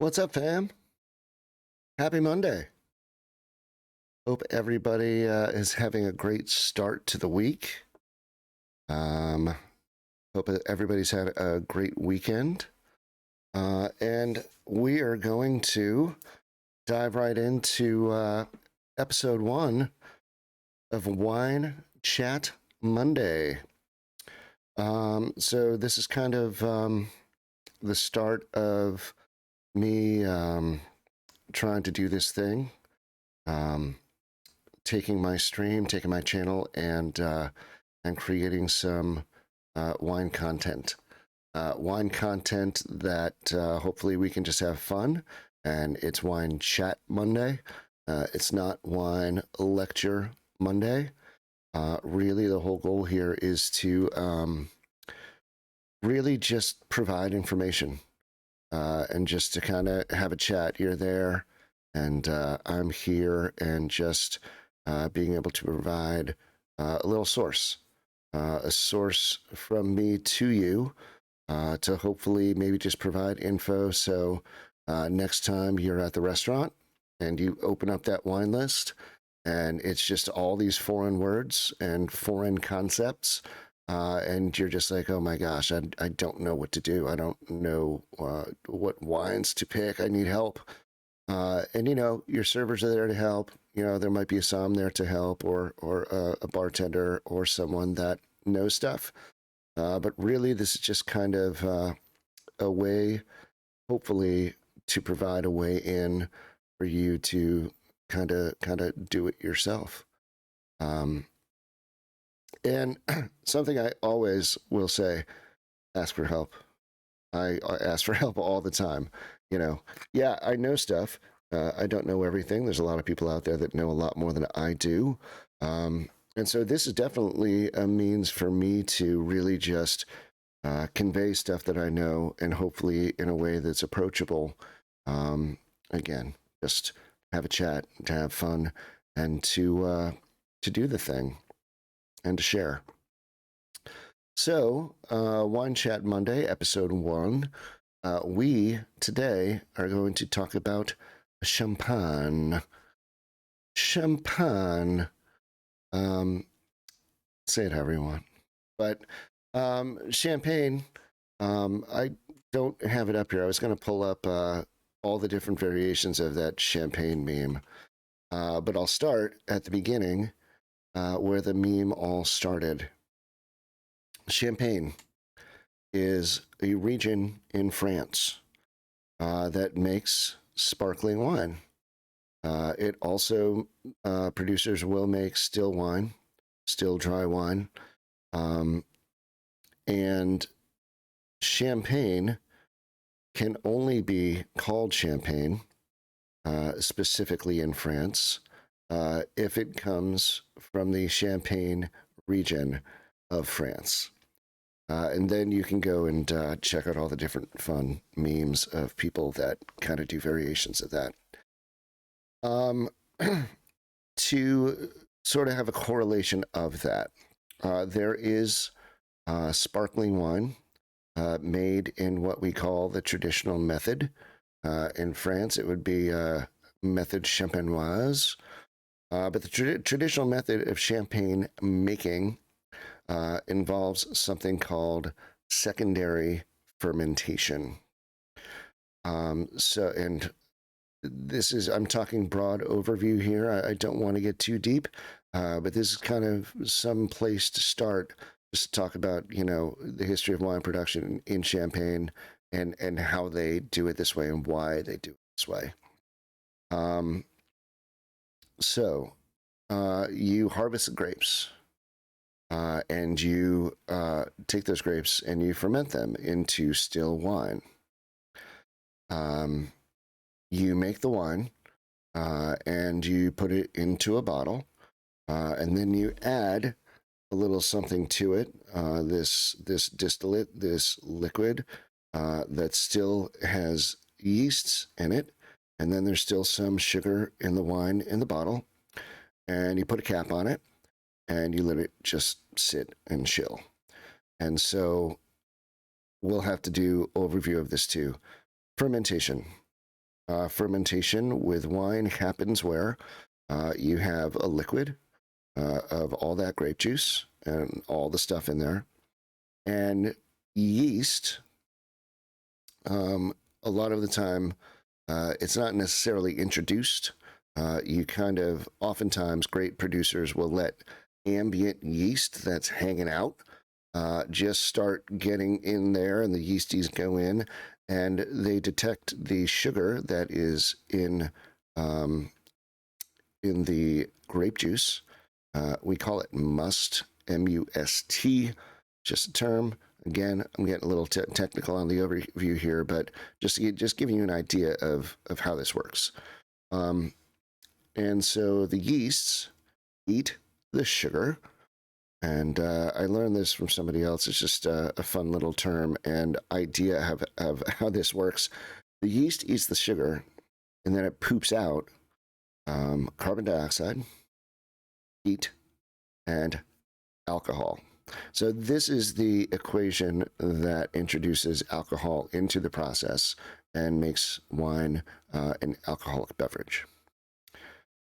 What's up, fam? Happy Monday. Hope everybody is having a great start to the week. Um, Hope everybody's had a great weekend. And we are going to dive right into episode one of Wine Chat Monday. So, this is kind of the start of me trying to do this thing. Taking my stream, taking my channel, and creating some wine content. Wine content that hopefully we can just have fun. And it's Wine Chat Monday. It's not Wine Lecture Monday. Really, the whole goal here is to really just provide information and just to kind of have a chat. You're there, and I'm here, and just being able to provide a little source, a source from me to you to hopefully maybe just provide info. So next time you're at the restaurant and you open up that wine list and it's just all these foreign words and foreign concepts, and you're just like, oh my gosh, I don't know what to do. I don't know what wines to pick. I need help. And your servers are there to help. There might be a som there to help, or a bartender or someone that knows stuff. But really, this is just kind of a way, hopefully, to provide a way in for you to kind of do it yourself. And something I always will say: ask for help. I ask for help all the time. Yeah, I know stuff. I don't know everything. There's a lot of people out there that know a lot more than I do. And so this is definitely a means for me to really just convey stuff that I know, and hopefully in a way that's approachable. Again, just have a chat, to have fun, and to do the thing and to share. So, Wine Chat Monday, episode one. We today are going to talk about champagne. Champagne. Say it however you want. But champagne, I don't have it up here. I was going to pull up all the different variations of that champagne meme. But I'll start at the beginning where the meme all started. Champagne is a region in France that makes sparkling wine. It also, producers will make still wine, still dry wine. And champagne can only be called champagne, specifically in France, if it comes from the Champagne region of France. And then you can go and check out all the different fun memes of people that kind of do variations of that. To sort of have a correlation of that, there is sparkling wine made in what we call the traditional method. In France, it would be method champenoise. But the traditional method of champagne making involves something called secondary fermentation. And I'm talking broad overview here. I don't want to get too deep, but this is kind of some place to start, just to talk about, the history of wine production in Champagne, and how they do it this way and why they do it this way. So you harvest the grapes, and you take those grapes and you ferment them into still wine. You make the wine, and you put it into a bottle, and then you add a little something to it, this distillate, this liquid that still has yeasts in it, and then there's still some sugar in the wine in the bottle, and you put a cap on it, and you let it just sit and chill. And so we'll have to do overview of this too. Fermentation. fermentation with wine happens where you have a liquid of all that grape juice and all the stuff in there, and yeast. A lot of the time, it's not necessarily introduced. You kind of, oftentimes, great producers will let ambient yeast that's hanging out just start getting in there, and the yeasties go and they detect the sugar that is in the grape juice. We call it must, M-U-S-T, just a term. Again, I'm getting a little technical on the overview here, but just giving you an idea of how this works. And so the yeasts eat the sugar, and I learned this from somebody else. It's just a fun little term and idea of how this works. The yeast eats the sugar, and then it poops out carbon dioxide, heat, and alcohol. So this is the equation that introduces alcohol into the process and makes wine an alcoholic beverage.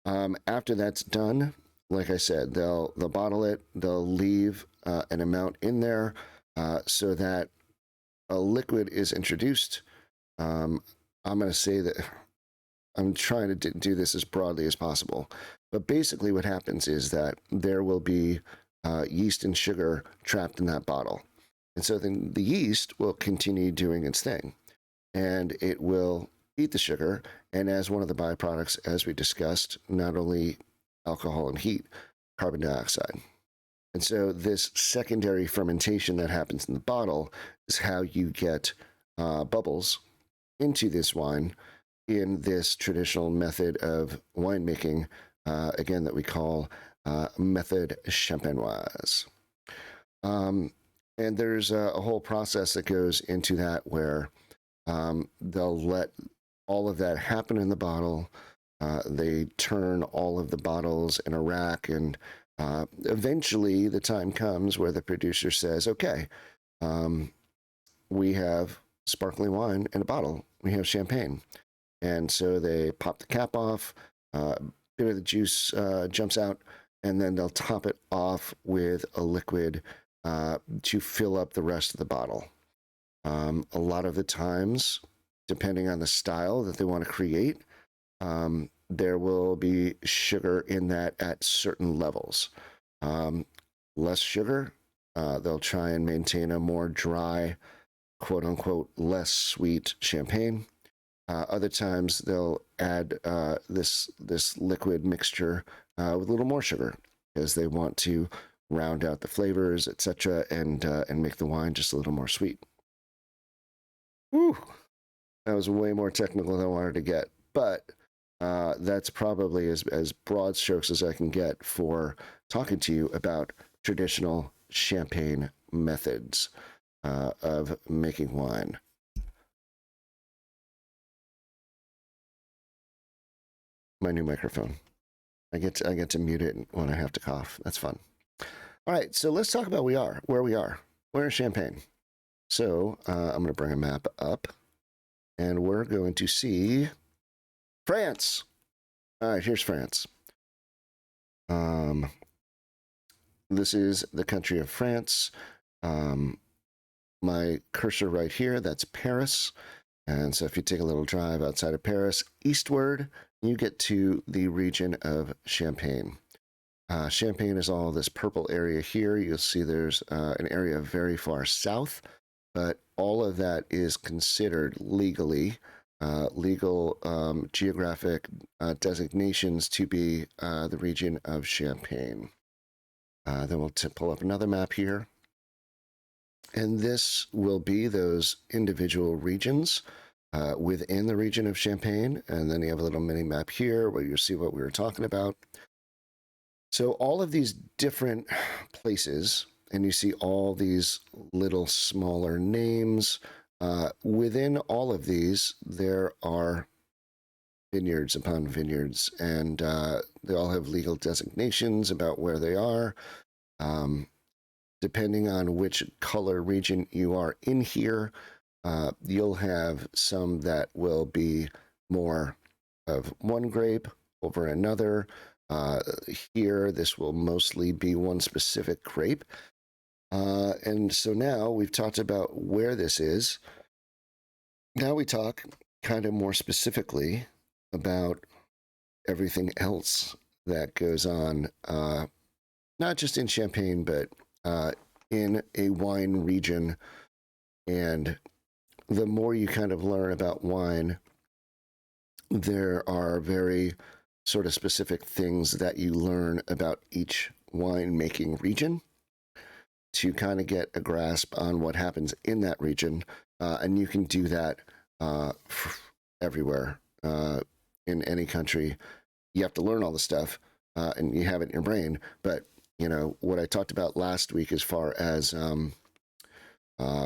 After that's done, like I said, they'll bottle it. They'll leave an amount in there so that a liquid is introduced. I'm going to say that I'm trying to do this as broadly as possible. But basically what happens is that there will be yeast and sugar trapped in that bottle. And so then the yeast will continue doing its thing. And it will eat the sugar. And as one of the byproducts, as we discussed, not only alcohol and heat, carbon dioxide. And so this secondary fermentation that happens in the bottle is how you get bubbles into this wine in this traditional method of winemaking, again, that we call method champenoise. And there's a whole process that goes into that where they'll let all of that happen in the bottle. They turn all of the bottles in a rack, and eventually the time comes where the producer says, okay, we have sparkling wine in a bottle. We have champagne. And so they pop the cap off, a bit of the juice jumps out, and then they'll top it off with a liquid to fill up the rest of the bottle. A lot of the times, depending on the style that they want to create, there will be sugar in that at certain levels. Less sugar, they'll try and maintain a more dry, quote unquote, less sweet champagne. Other times they'll add this liquid mixture with a little more sugar because they want to round out the flavors, etc., and make the wine just a little more sweet. Whew. That was way more technical than I wanted to get, but that's probably as broad strokes as I can get for talking to you about traditional champagne methods of making wine. My new microphone. I get to mute it when I have to cough. That's fun. All right, so let's talk about where we are. We're in Champagne. So I'm going to bring a map up, and we're going to see France. All right, here's France. This is the country of France. My cursor right here, that's Paris. And so if you take a little drive outside of Paris, eastward, you get to the region of Champagne. Champagne is all this purple area here. You'll see there's an area very far south, but all of that is considered legally legal geographic designations to be the region of Champagne. Then we'll pull up another map here. And this will be those individual regions within the region of Champagne. And then you have a little mini map here where you see what we were talking about. So all of these different places, and you see all these little smaller names. Within all of these, there are vineyards upon vineyards, and they all have legal designations about where they are. Depending on which color region you are in here, you'll have some that will be more of one grape over another. Uh, Here, this will mostly be one specific grape. And so now we've talked about where this is. Now we talk kind of more specifically about everything else that goes on, not just in Champagne, but in a wine region. And the more you kind of learn about wine, there are very sort of specific things that you learn about each winemaking region to kind of get a grasp on what happens in that region. And you can do that everywhere in any country. You have to learn all the stuff and you have it in your brain. But, you know, what I talked about last week as far as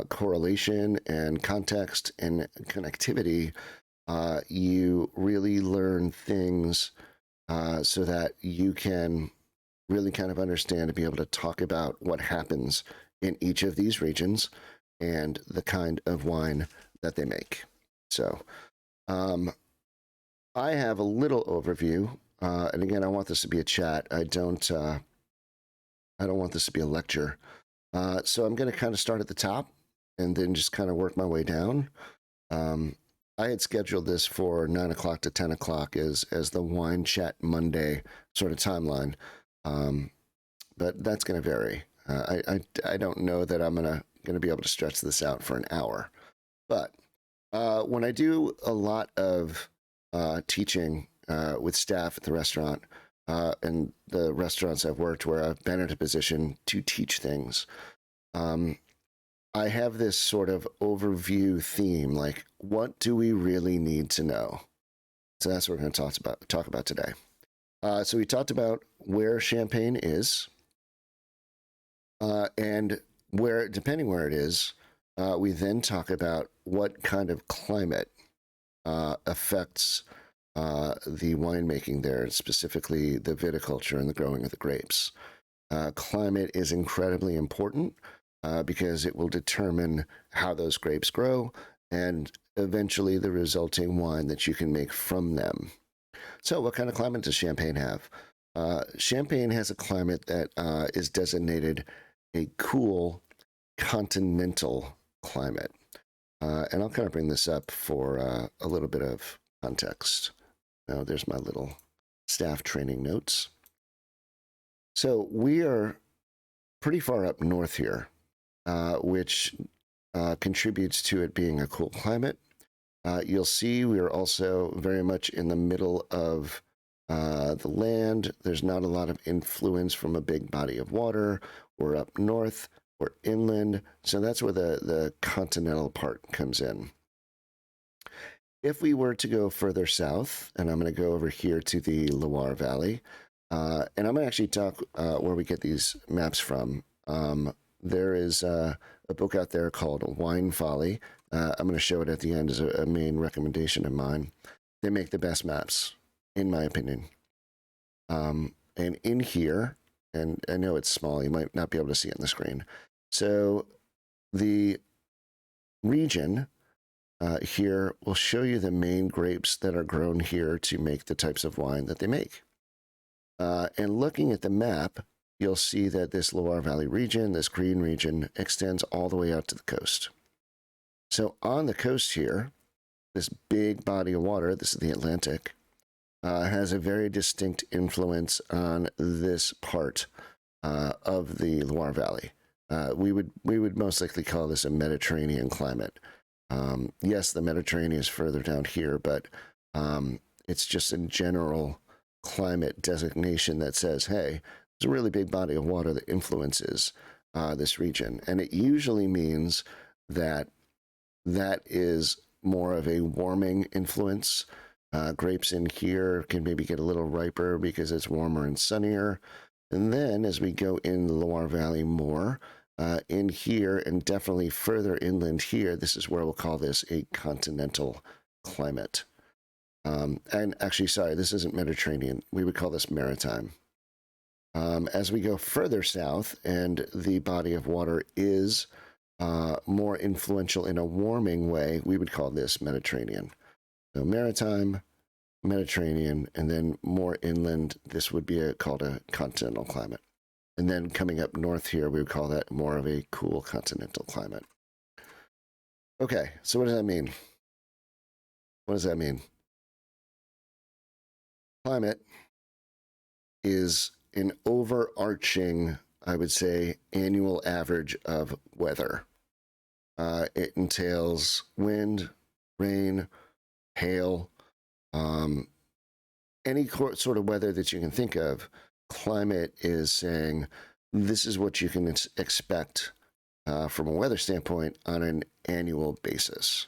correlation and context and connectivity, you really learn things so that you can really kind of understand and be able to talk about what happens in each of these regions and the kind of wine that they make. So I have a little overview, and again, I want this to be a chat. I don't want this to be a lecture. So I'm going to kind of start at the top and then just kind of work my way down. I had scheduled this for 9 o'clock to 10 o'clock as the Wine Chat Monday sort of timeline. But that's going to vary. I don't know that I'm going to be able to stretch this out for an hour. But when I do a lot of teaching with staff at the restaurant and the restaurants I've worked where I've been in a position to teach things, I have this sort of overview theme, like what do we really need to know? So that's what we're going to talk about today. So we talked about where Champagne is, and where, depending where it is, we then talk about what kind of climate affects the winemaking there, specifically the viticulture and the growing of the grapes. Climate is incredibly important because it will determine how those grapes grow and eventually the resulting wine that you can make from them. So, what kind of climate does Champagne have? Champagne has a climate that is designated a cool continental climate. And I'll kind of bring this up for a little bit of context. Now, there's my little staff training notes. So, we are pretty far up north here, which contributes to it being a cool climate. You'll see we are also very much in the middle of the land. There's not a lot of influence from a big body of water. We're up north, we're inland. So that's where the continental part comes in. If we were to go further south, and I'm going to go over here to the Loire Valley, and I'm going to actually talk where we get these maps from. There is a book out there called Wine Folly. I'm going to show it at the end as a main recommendation of mine. They make the best maps, in my opinion. And in here, and I know it's small, you might not be able to see it on the screen. So the region here will show you the main grapes that are grown here to make the types of wine that they make. And looking at the map, you'll see that this Loire Valley region, this green region, extends all the way out to the coast. So on the coast here, this big body of water, this is the Atlantic, has a very distinct influence on this part of the Loire Valley. We would most likely call this a Mediterranean climate. Yes, the Mediterranean is further down here, but it's just a general climate designation that says, hey, there's a really big body of water that influences this region. And it usually means that is more of a warming influence. Grapes in here can maybe get a little riper because it's warmer and sunnier. And then as we go in the Loire Valley more, in here and definitely further inland here, this is where we'll call this a continental climate. And actually, sorry, this isn't Mediterranean. We would call this maritime. As we go further south and the body of water is more influential in a warming way, we would call this Mediterranean. So maritime, Mediterranean, and then more inland, this would be called a continental climate. And then coming up north here, we would call that more of a cool continental climate. Okay, so what does that mean? What does that mean? Climate is an overarching, I would say, annual average of weather. It entails wind, rain, hail, any sort of weather that you can think of. Climate is saying this is what you can expect from a weather standpoint on an annual basis.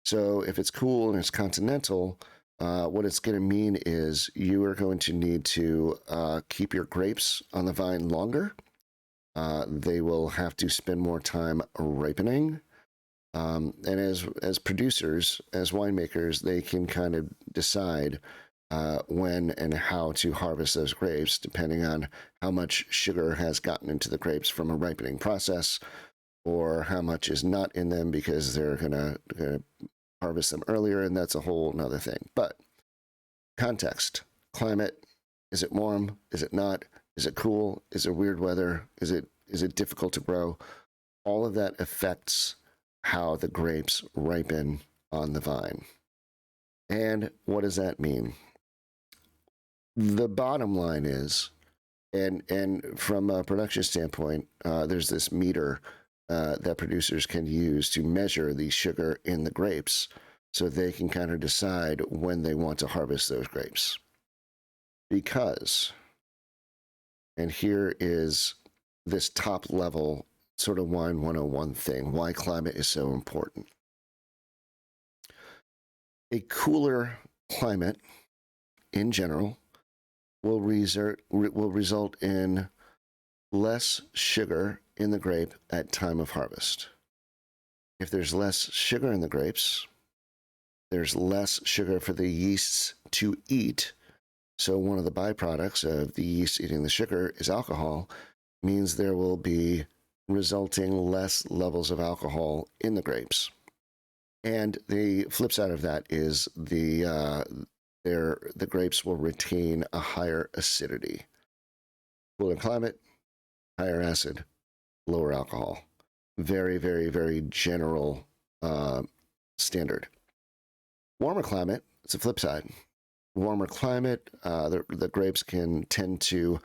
So if it's cool and it's continental, what it's going to mean is you are going to need to keep your grapes on the vine longer. They will have to spend more time ripening. And as producers, as winemakers, they can kind of decide when and how to harvest those grapes, depending on how much sugar has gotten into the grapes from a ripening process, or how much is not in them because they're gonna harvest them earlier, and that's a whole nother thing. But context, climate, is it warm? Is it not? Is it cool? Is it weird weather? Is it difficult to grow? All of that affects how the grapes ripen on the vine. And what does that mean? The bottom line is, and from a production standpoint, there's this meter that producers can use to measure the sugar in the grapes so they can kind of decide when they want to harvest those grapes. Because, and here is this top level sort of wine 101 thing, why climate is so important. A cooler climate in general will result in less sugar in the grape at time of harvest. If there's less sugar in the grapes, there's less sugar for the yeasts to eat. So one of the byproducts of the yeast eating the sugar is alcohol, means there will be resulting less levels of alcohol in the grapes. And the flip side of that is the grapes will retain a higher acidity. Cooler climate, higher acid, lower alcohol. Very, very, very general standard. Warmer climate, it's a flip side. Warmer climate, the grapes can tend to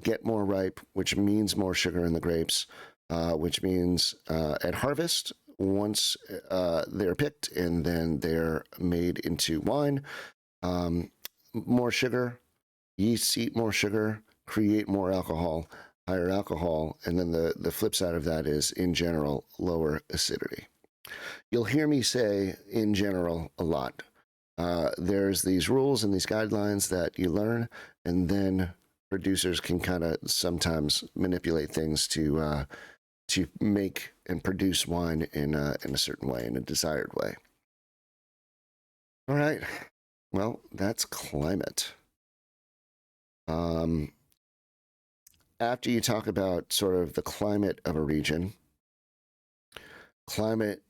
get more ripe, which means more sugar in the grapes, which means at harvest, once they're picked and then they're made into wine, more sugar, yeasts eat more sugar, create more alcohol, higher alcohol, and then the flip side of that is, in general, lower acidity. You'll hear me say in general a lot. There's these rules and these guidelines that you learn, and then producers can kind of sometimes manipulate things to make and produce wine in a certain way, in a desired way. All right. Well, that's climate. After you talk about sort of the climate of a region, climate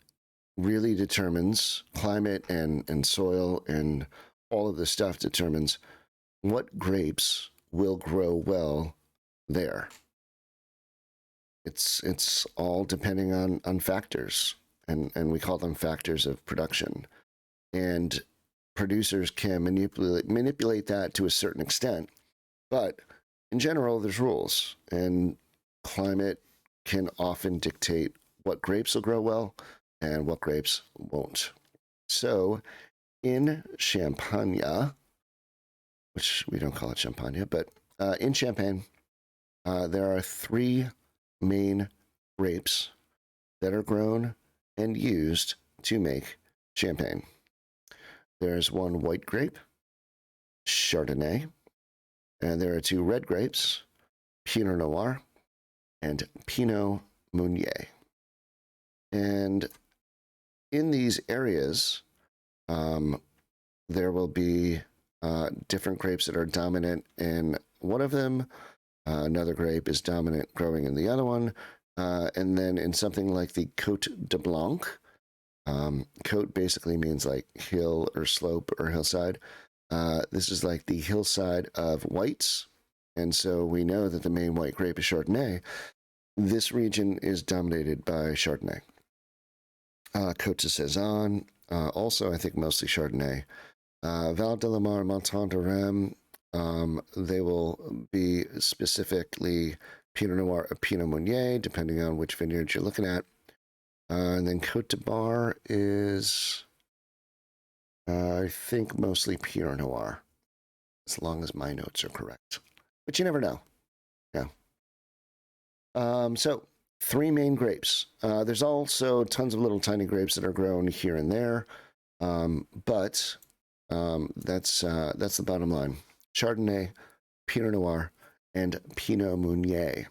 really determines, climate and soil and all of this stuff determines what grapes will grow well there. It's all depending on factors, and we call them factors of production. And producers can manipulate that to a certain extent, but in general, there's rules, and climate can often dictate what grapes will grow well and what grapes won't. So in Champagne, which we don't call it Champagne, but in Champagne, there are three main grapes that are grown and used to make champagne. There's one white grape, Chardonnay, and there are two red grapes, Pinot Noir and Pinot Meunier. And in these areas, there will be different grapes that are dominant in one of them. Another grape is dominant growing in the other one. And then in something like the Côte de Blanc, Côte basically means like hill or slope or hillside. This is like the hillside of whites. And so we know that the main white grape is Chardonnay. This region is dominated by Chardonnay. Côte de Sézanne, also I think mostly Chardonnay. Val de la Mar, Montagne de Reims, they will be specifically Pinot Noir or Pinot Meunier, depending on which vineyard you're looking at. And then Côte de Bar is, I think, mostly Pinot Noir, as long as my notes are correct. But you never know. Yeah. So, three main grapes. There's also tons of little tiny grapes that are grown here and there, but that's the bottom line. Chardonnay, Pinot Noir, and Pinot Meunier.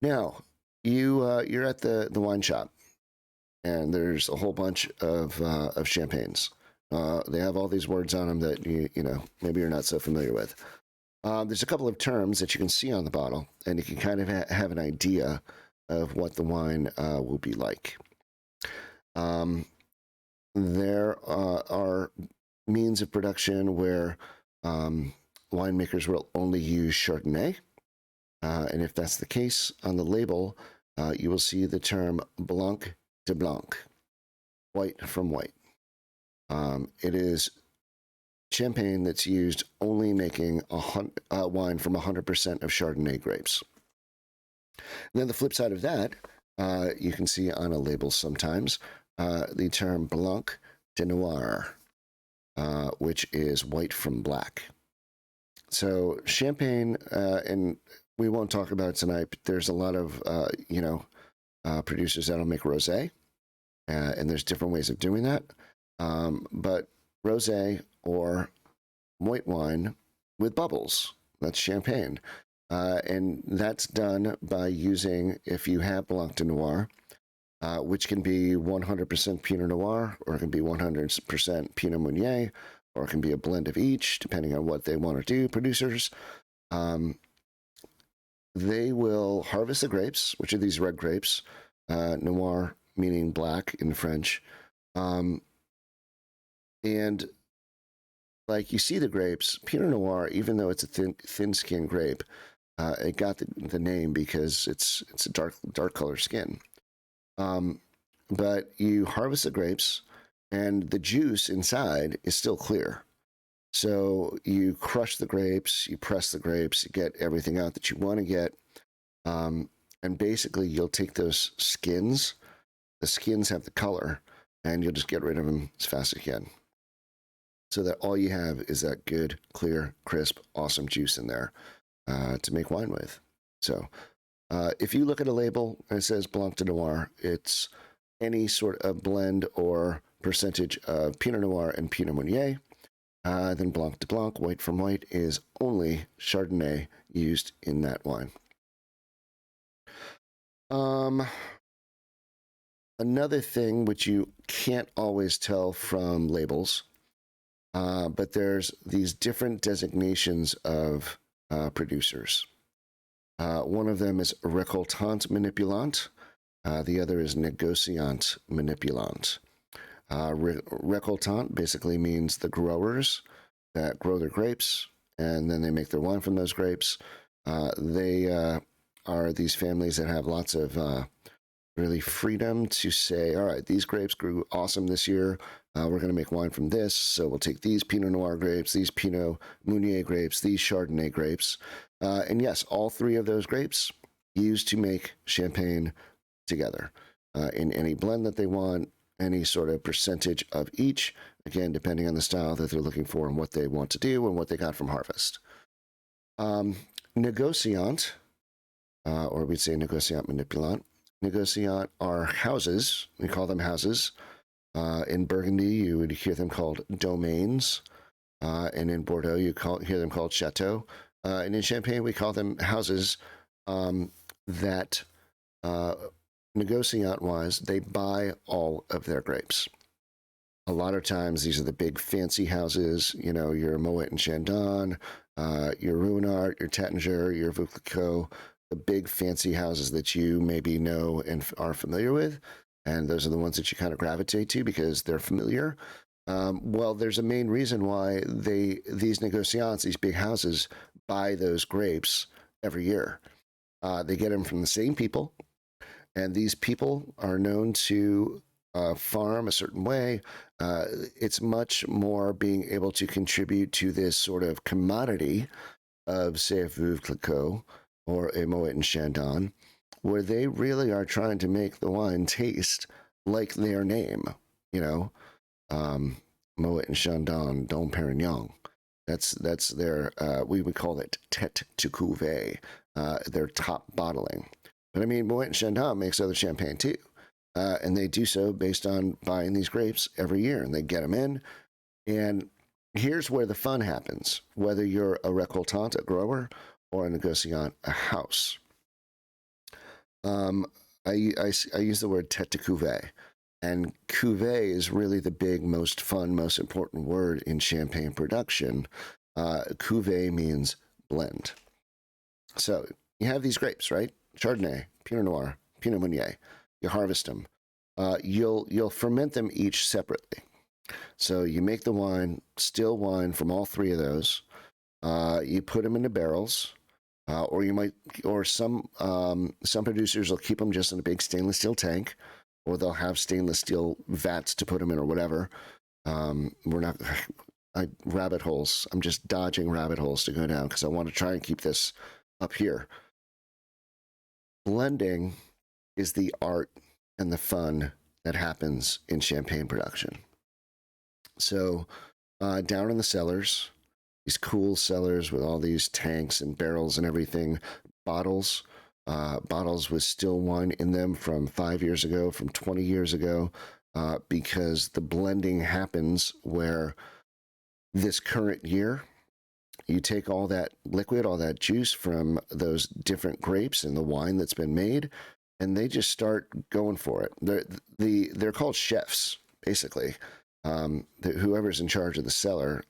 Now, you're at the wine shop, and there's a whole bunch of champagnes. They have all these words on them that you know maybe you're not so familiar with. There's a couple of terms that you can see on the bottle, and you can kind of have an idea of what the wine will be like. There are means of production where winemakers will only use Chardonnay. And if that's the case, on the label, you will see the term Blanc de Blanc, white from white. It is champagne that's used only making wine from 100% of Chardonnay grapes. And then the flip side of that, you can see on a label sometimes, the term Blanc de Noir, which is white from black. So champagne, and we won't talk about it tonight, but there's a lot of, producers that'll make rosé, and there's different ways of doing that. But rosé or white wine with bubbles, that's champagne. And that's done by using, if you have Blanc de Noir, which can be 100% Pinot Noir, or it can be 100% Pinot Meunier, or it can be a blend of each, depending on what they want to do, producers. They will harvest the grapes, which are these red grapes, noir meaning black in French. And like you see the grapes, Pinot Noir, even though it's a thin-skinned grape, it got the name because it's a dark color skin. But you harvest the grapes, and the juice inside is still clear. So you crush the grapes, you press the grapes, you get everything out that you want to get. And basically, you'll take those skins. The skins have the color, and you'll just get rid of them as fast as you can. So that all you have is that good, clear, crisp, awesome juice in there to make wine with. So if you look at a label and it says Blanc de Noir, it's any sort of blend or percentage of Pinot Noir and Pinot Meunier. Then Blanc de Blanc, white from white, is only Chardonnay used in that wine. Another thing which you can't always tell from labels, but there's these different designations of producers. One of them is récoltant manipulant. The other is négociant manipulant. Récoltant basically means the growers that grow their grapes, and then they make their wine from those grapes. They are these families that have lots of really freedom to say, all right, these grapes grew awesome this year. We're going to make wine from this. So we'll take these Pinot Noir grapes, these Pinot Meunier grapes, these Chardonnay grapes. And yes, all three of those grapes used to make champagne together in any blend that they want, any sort of percentage of each, again, depending on the style that they're looking for and what they want to do and what they got from harvest. Négociant, or we'd say négociant manipulant. Négociant are houses. We call them houses. In Burgundy, you would hear them called domains. And in Bordeaux, you hear them called chateaux. And in Champagne, we call them houses that, négociant-wise, they buy all of their grapes. A lot of times, these are the big fancy houses, you know, your Moet and Chandon, your Ruinart, your Taittinger, your Veuve Clicquot, the big fancy houses that you maybe know and are familiar with. and those are the ones that you kind of gravitate to because they're familiar. Well, there's a main reason why these negociants, these big houses, buy those grapes every year. They get them from the same people, and these people are known to farm a certain way. It's much more being able to contribute to this sort of commodity of, say, a Veuve Clicquot or a Moet and Chandon, where they really are trying to make the wine taste like their name, you know, Moet and Chandon, Dom Perignon. That's their, we would call it tête de cuvée, their top bottling. But I mean, Moet and Chandon makes other champagne too. And they do so based on buying these grapes every year, and they get them in. And here's where the fun happens, whether you're a récoltant, a grower, or a négociant, a house. I use the word tête de cuvée, and cuvée is really the big, most fun, most important word in champagne production. Cuvée means blend. So you have these grapes, right? Chardonnay, Pinot Noir, Pinot Meunier. You harvest them. You'll ferment them each separately. So you make the wine, still wine from all three of those. You put them into barrels, or some producers will keep them just in a big stainless steel tank, or they'll have stainless steel vats to put them in, or whatever. Rabbit holes. I'm just dodging rabbit holes to go down because I want to try and keep this up here. Blending is the art and the fun that happens in champagne production. So down in the cellars, these cool cellars with all these tanks and barrels and everything, bottles with still wine in them from 5 years ago, from 20 years ago, because the blending happens where this current year, you take all that liquid, all that juice from those different grapes and the wine that's been made, and they just start going for it. They're called chefs, basically. Whoever's in charge of the cellar,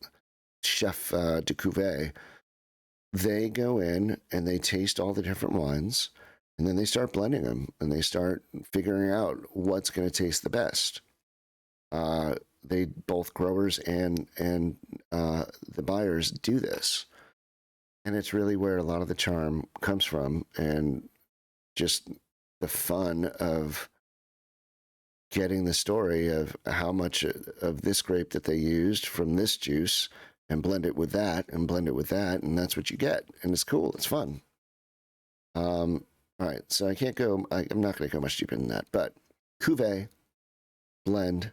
chef de cuvée, they go in and they taste all the different wines, and then they start blending them, and they start figuring out what's going to taste the best. They both growers and the buyers do this, and it's really where a lot of the charm comes from, and just the fun of getting the story of how much of this grape that they used from this juice and blend it with that and blend it with that, and that's what you get, and it's cool, it's fun. All right, so I'm not going to go much deeper than that, but cuvée, blend,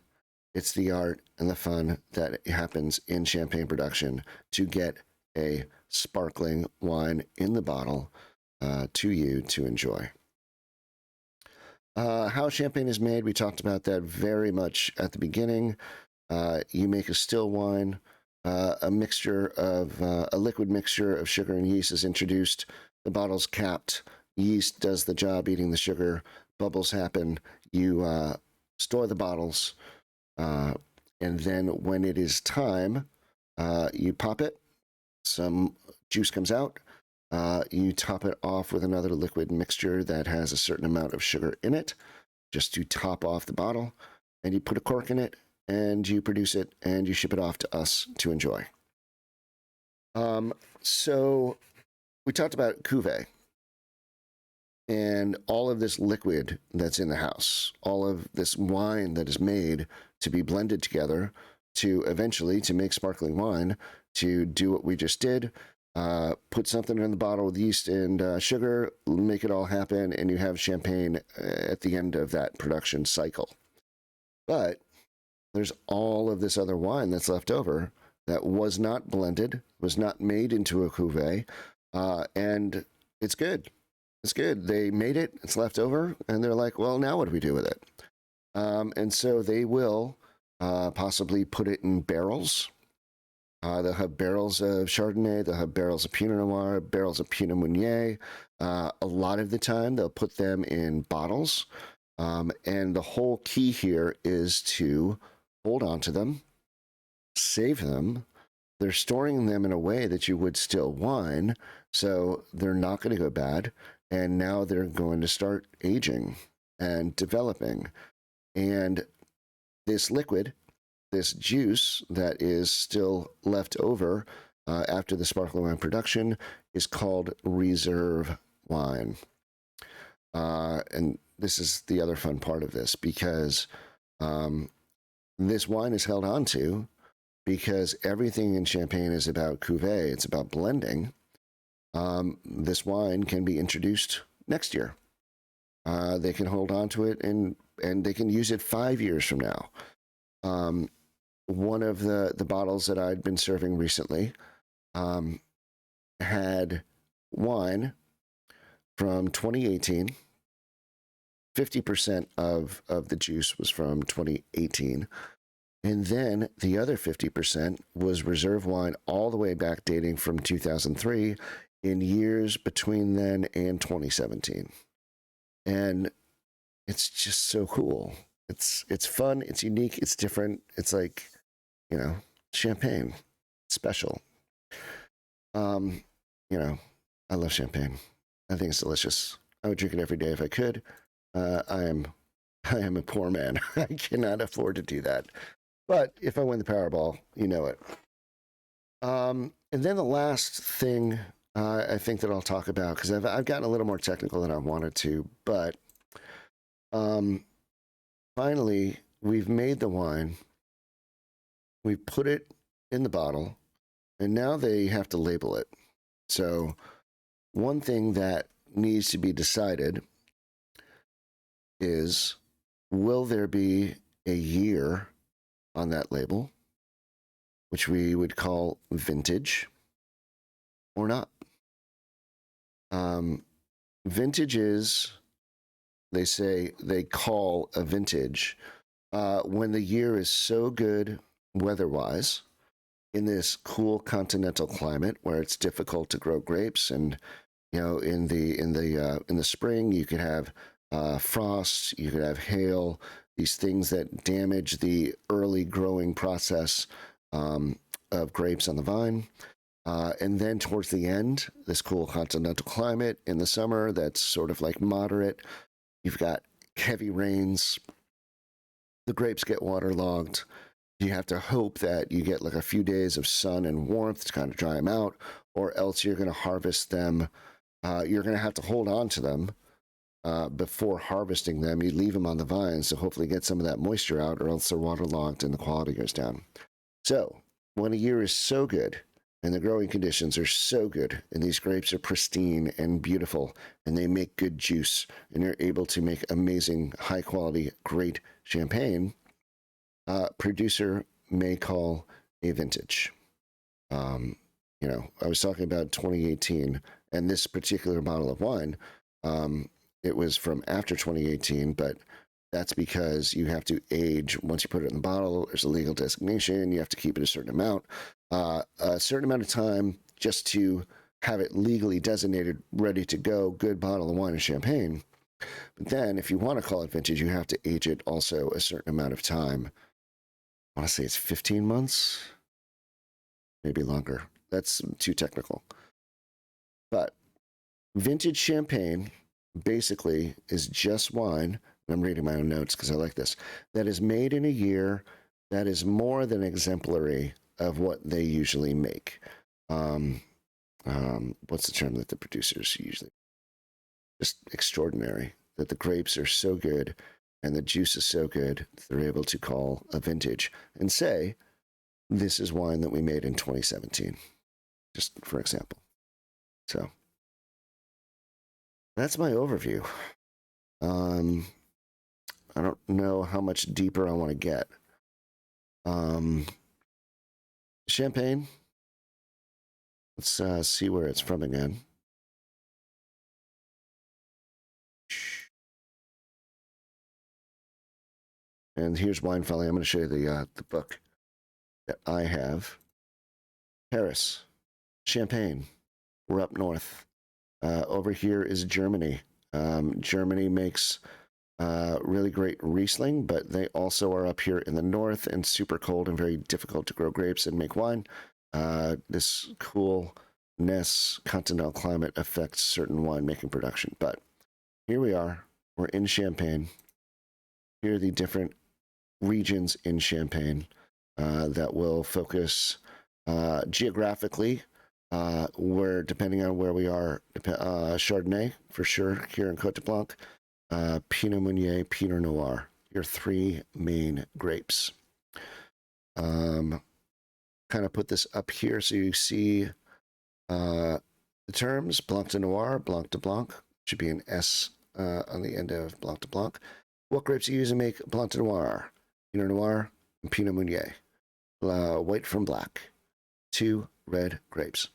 it's the art and the fun that happens in champagne production to get a sparkling wine in the bottle to you to enjoy. How champagne is made, we talked about that very much at the beginning. You make a still wine, a liquid mixture of sugar and yeast is introduced. The bottle's capped. Yeast does the job eating the sugar. Bubbles happen. You store the bottles. And then when it is time, you pop it. Some juice comes out. You top it off with another liquid mixture that has a certain amount of sugar in it, just to top off the bottle. And you put a cork in it, and you produce it, and you ship it off to us to enjoy. So we talked about cuvée and all of this liquid that's in the house, all of this wine that is made to be blended together to eventually to make sparkling wine, to do what we just did. Put something in the bottle with yeast and sugar, make it all happen, and you have champagne at the end of that production cycle. But there's all of this other wine that's left over that was not blended, was not made into a cuvée, and it's good. It's good. They made it, it's left over, and they're like, well, now what do we do with it? And so they will possibly put it in barrels. They'll have barrels of Chardonnay, they'll have barrels of Pinot Noir, barrels of Pinot Meunier. A lot of the time, they'll put them in bottles. And the whole key here is to hold on to them, save them. They're storing them in a way that you would still wine, so they're not going to go bad. And now they're going to start aging and developing. And this liquid, this juice that is still left over after the sparkling wine production, is called reserve wine. And this is the other fun part of this, because this wine is held on to because everything in Champagne is about cuvee, it's about blending. This wine can be introduced next year. They can hold on to it, and they can use it 5 years from now. One of the bottles that I'd been serving recently had wine from 2018. 50% of the juice was from 2018. And then the other 50% was reserve wine all the way back dating from 2003 in years between then and 2017. And it's just so cool. It's fun, it's unique, it's different. It's like, champagne. It's special. I love champagne. I think it's delicious. I would drink it every day if I could. I am a poor man. I cannot afford to do that. But if I win the Powerball, you know it. And then the last thing I think that I'll talk about, because I've gotten a little more technical than I wanted to, but finally, we've made the wine, we've put it in the bottle, and now they have to label it. So one thing that needs to be decided is, will there be a year on that label, which we would call vintage, or not? Vintage is, they call a vintage when the year is so good weather-wise in this cool continental climate where it's difficult to grow grapes, and in the spring you could have frost, you could have hail, these things that damage the early growing process of grapes on the vine. And then towards the end, this cool continental climate in the summer that's sort of like moderate. You've got heavy rains. The grapes get waterlogged. You have to hope that you get like a few days of sun and warmth to kind of dry them out, or else you're going to harvest them. You're going to have to hold on to them before harvesting them. You leave them on the vines to hopefully get some of that moisture out, or else they're waterlogged and the quality goes down. So when a year is so good and the growing conditions are so good and these grapes are pristine and beautiful and they make good juice and you're able to make amazing, high quality, great champagne, producer may call a vintage. I was talking about 2018 and this particular bottle of wine. It was from after 2018, but that's because you have to age. Once you put it in the bottle, there's a legal designation. You have to keep it a certain amount of time just to have it legally designated, ready to go, good bottle of wine and champagne. But then if you want to call it vintage, you have to age it also a certain amount of time. I want to say it's 15 months, maybe longer. That's too technical. But vintage champagne basically is just wine. I'm reading my own notes because I like this. That is made in a year that is more than exemplary of what they usually make. What's the term that the producers usually? Just extraordinary. That the grapes are so good and the juice is so good that they're able to call a vintage and say, this is wine that we made in 2017, just for example. So that's my overview. I don't know how much deeper I want to get. Champagne. Let's see where it's from again. And here's Wine Folly. I'm going to show you the book that I have. Paris, Champagne. We're up north. Over here is Germany. Germany makes really great Riesling, but they also are up here in the north and super cold and very difficult to grow grapes and make wine. This coolness, continental climate affects certain winemaking production. But here we are. We're in Champagne. here are the different regions in Champagne that will focus geographically, where depending on where we are, Chardonnay for sure here in Cote de Blanc, Pinot Meunier, Pinot Noir, your three main grapes. Kind of put this up here so you see the terms. Blanc de Noir, Blanc de Blanc, should be an S on the end of Blanc de Blanc. What grapes do you use to make Blanc de Noir? Pinot Noir and Pinot Meunier. White from black. 2 red grapes.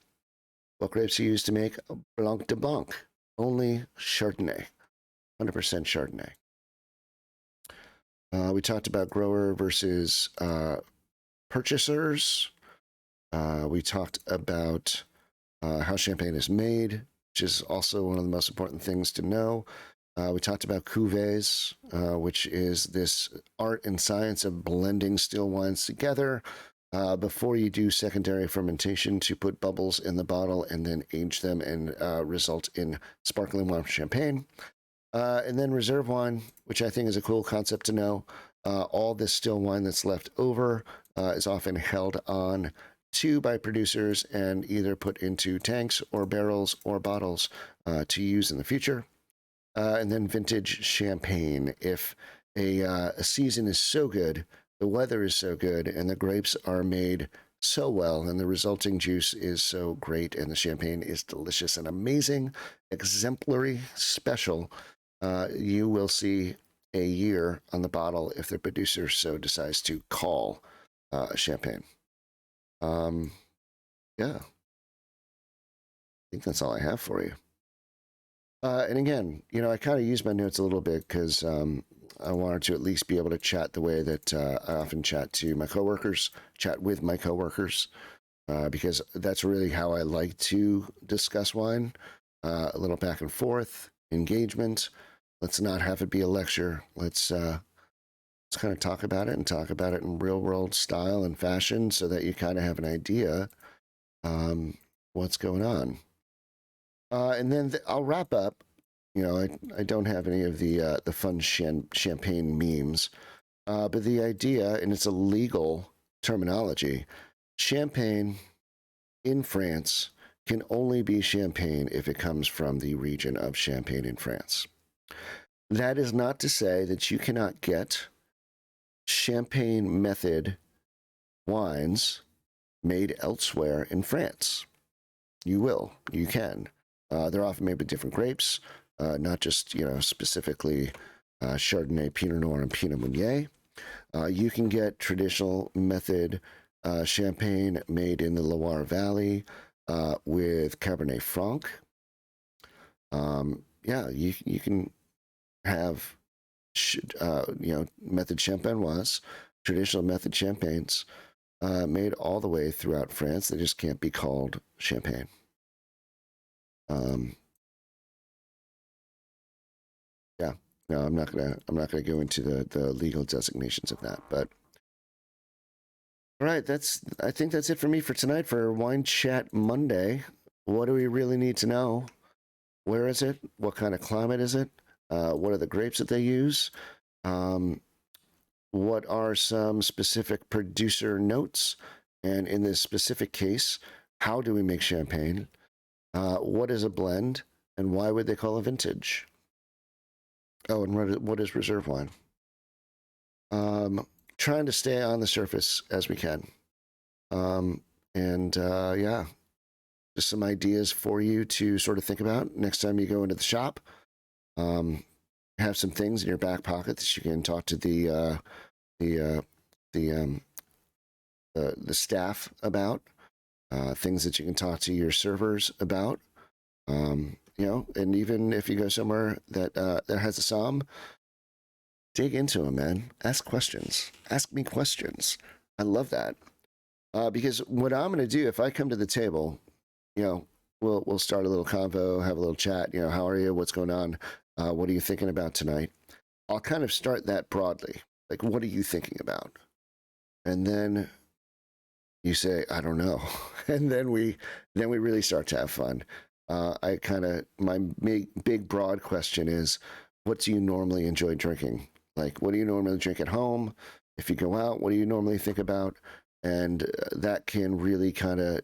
What grapes do you use to make Blanc de Blanc? Only Chardonnay. 100% Chardonnay. We talked about grower versus purchasers. We talked about how champagne is made, which is also one of the most important things to know. We talked about cuvées, which is this art and science of blending still wines together before you do secondary fermentation to put bubbles in the bottle and then age them and result in sparkling wine champagne. And then reserve wine, which I think is a cool concept to know. All this still wine that's left over is often held on to by producers and either put into tanks or barrels or bottles to use in the future. And then vintage champagne. If a season is so good, the weather is so good, and the grapes are made so well, and the resulting juice is so great, and the champagne is delicious and amazing, exemplary, special, you will see a year on the bottle if the producer so decides to call champagne. Yeah. I think that's all I have for you. And again, you know, I kind of use my notes a little bit because I wanted to at least be able to chat the way that I often chat to my coworkers, chat with my coworkers, because that's really how I like to discuss wine. A little back and forth, engagement. Let's not have it be a lecture. Let's kind of talk about it and talk about it in real world style and fashion so that you kind of have an idea what's going on. And then I'll wrap up. You know, I don't have any of the fun champagne memes, but the idea, and it's a legal terminology, champagne in France can only be champagne if it comes from the region of Champagne in France. That is not to say that you cannot get champagne method wines made elsewhere in France. You will. You can. They're often made with different grapes, not just, you know, specifically Chardonnay, Pinot Noir, and Pinot Meunier. You can get traditional method champagne made in the Loire Valley with Cabernet Franc. Yeah, you can have, you know, method champenoise, traditional method champagnes made all the way throughout France. They just can't be called champagne. Yeah, no, I'm not gonna go into the legal designations of that, but all right, I think that's it for me for tonight for Wine Chat Monday. What do we really need to know? Where is it? What kind of climate is it? What are the grapes that they use? What are some specific producer notes? And in this specific case, how do we make champagne? What is a blend? And why would they call a vintage? Oh, and what is reserve wine? Trying to stay on the surface as we can. Yeah, just some ideas for you to sort of think about next time you go into the shop. Have some things in your back pocket that you can talk to the staff about. Things that you can talk to your servers about. You know, and even if you go somewhere that has a somm, dig into them, man. Ask questions. Ask me questions. I love that. Because what I'm going to do, if I come to the table, you know, we'll start a little convo, have a little chat. You know, how are you? What's going on? What are you thinking about tonight? I'll kind of start that broadly. Like, what are you thinking about? And then you say, I don't know. And then we really start to have fun. My big broad question is, what do you normally enjoy drinking? Like, what do you normally drink at home? If you go out, what do you normally think about? And that can really kind of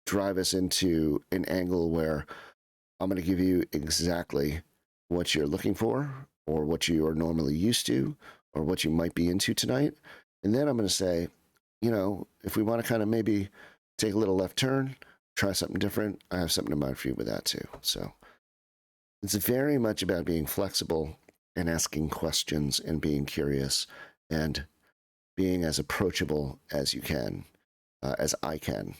drive us into an angle where I'm going to give you exactly what you're looking for, or what you are normally used to, or what you might be into tonight. And then I'm going to say, if we want to kind of maybe take a little left turn, try something different, I have something in mind for you with that too. So it's very much about being flexible and asking questions and being curious and being as approachable as you can, as I can.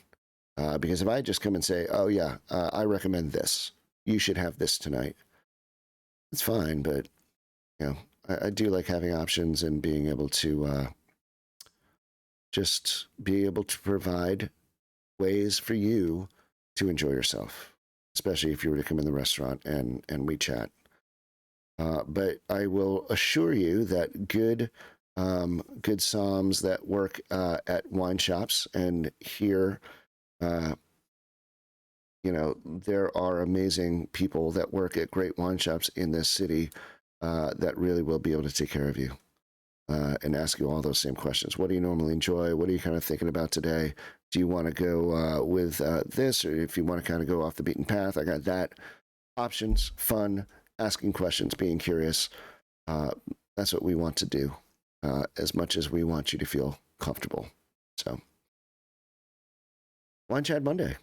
Because if I just come and say, oh, yeah, I recommend this, you should have this tonight, it's fine. But, I do like having options and being able to just be able to provide ways for you to enjoy yourself, especially if you were to come in the restaurant and we chat. But I will assure you that good somms that work at wine shops and here, there are amazing people that work at great wine shops in this city that really will be able to take care of you and ask you all those same questions. What do you normally enjoy? What are you kind of thinking about today? Do you want to go with this, or if you want to kind of go off the beaten path? I got that. Options, fun, asking questions, being curious. That's what we want to do, as much as we want you to feel comfortable. So, Wine Chat Monday.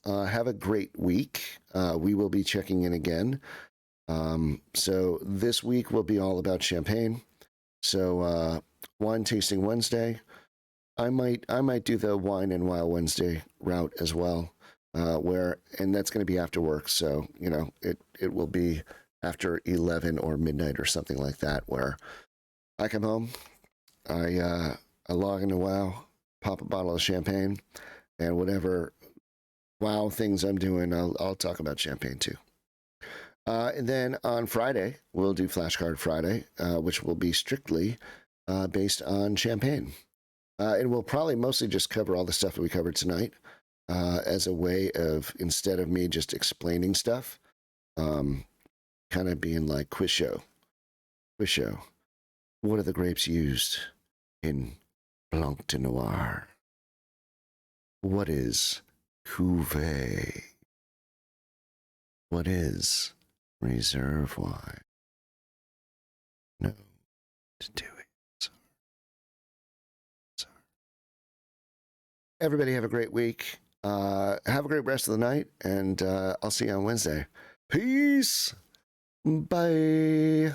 Have a great week. We will be checking in again. So this week will be all about champagne. So wine tasting Wednesday. I might do the wine and Wild Wednesday route as well, and that's going to be after work. So it will be after 11 or midnight or something like that, where I come home, I log into WoW, pop a bottle of champagne, and whatever WoW things I'm doing, I'll talk about champagne too. And then on Friday, we'll do Flashcard Friday, which will be strictly based on champagne. And we'll probably mostly just cover all the stuff that we covered tonight as a way of, instead of me just explaining stuff, kind of being like quiz show. Quiz show. What are the grapes used in Blanc de Noir? What is Cuvée? What is reserve wine? No, to do it. Sorry. Everybody have a great week. Have a great rest of the night, and I'll see you on Wednesday. Peace. Bye.